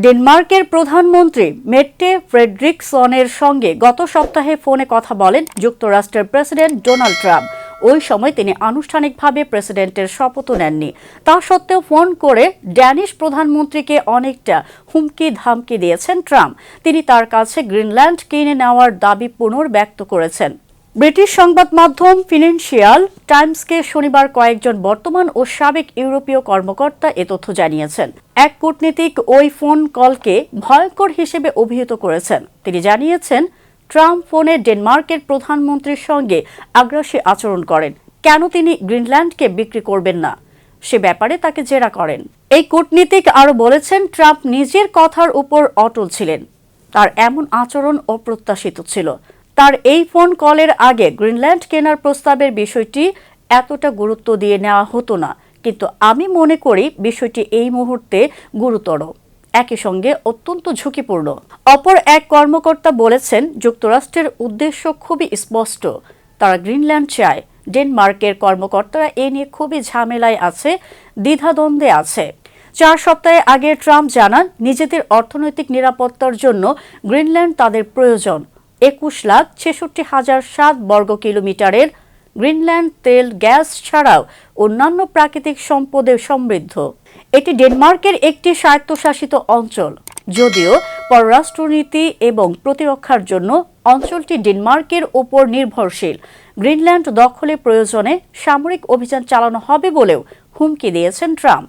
ডেনমার্কের প্রধানমন্ত্রী মেট্টে ফ্রেডরিকসনের সঙ্গে গত সপ্তাহে ফোনে কথা বলেন যুক্তরাষ্ট্রের প্রেসিডেন্ট ডোনাল্ড ট্রাম্প। ওই সময় তিনি আনুষ্ঠানিকভাবে প্রেসিডেন্টের শপথও নেননি। তা সত্ত্বেও ফোন করে ড্যানিশ প্রধানমন্ত্রীকে অনেকটা হুমকি ধামকি দিয়েছেন ট্রাম্প। তিনি তার কাছে গ্রিনল্যান্ড কিনে নেওয়ার দাবি পুনর্ব্যক্ত করেছেন। ব্রিটিশ সংবাদ মাধ্যম ফিনান্সিয়াল টাইমসকে শনিবার কয়েকজন বর্তমান ও সাবেক ইউরোপীয় কর্মকর্তা এ তথ্য জানিয়েছেন। এক কূটনীতিক ওই ফোন কলকে ভয়ঙ্কর হিসেবে অভিহিত করেছেন। তিনি জানিয়েছেন, ট্রাম্প ফোনে ডেনমার্কের প্রধানমন্ত্রীর সঙ্গে আগ্রাসী আচরণ করেন। কেন তিনি গ্রিনল্যান্ডকে বিক্রি করবেন না সে ব্যাপারে তাকে জেরা করেন। এই কূটনীতিক আরও বলেছেন, ট্রাম্প নিজের কথার উপর অটল ছিলেন। তার এমন আচরণ অপ্রত্যাশিত ছিল। তার এই ফোন কলের আগে গ্রিনল্যান্ড কেনার প্রস্তাবের বিষয়টি এতটা গুরুত্ব দিয়ে নেওয়া হতো না, কিন্তু আমি মনে করি বিষয়টি এই মুহূর্তে গুরুতর, একই সঙ্গে অত্যন্ত ঝুঁকিপূর্ণ। অপর এক কর্মকর্তা বলেছেন, যুক্তরাষ্ট্রের উদ্দেশ্য খুবই স্পষ্ট, তারা গ্রিনল্যান্ড চায়। ডেনমার্কের কর্মকর্তারা এ নিয়ে খুবই ঝামেলায় আছে, দ্বিধাদ্বন্দ্বে আছে। 4 সপ্তাহ আগে ট্রাম্প জানান, নিজেদের অর্থনৈতিক নিরাপত্তার জন্য গ্রিনল্যান্ড তাদের প্রয়োজন। 21,66,007 বর্গ কিলোমিটারের গ্রিনল্যান্ড তেল, গ্যাস ছাড়াও অন্যান্য প্রাকৃতিক সম্পদে সমৃদ্ধ। এটি ডেনমার্কের একটি স্বায়ত্তশাসিত অঞ্চল। যদিও পররাষ্ট্রনীতি এবং প্রতিরক্ষার জন্য অঞ্চলটি ডেনমার্কের ওপর নির্ভরশীল। গ্রিনল্যান্ড দখলে প্রয়োজনে সামরিক অভিযান চালানো হবে বলেও হুমকি দিয়েছেন ট্রাম্প।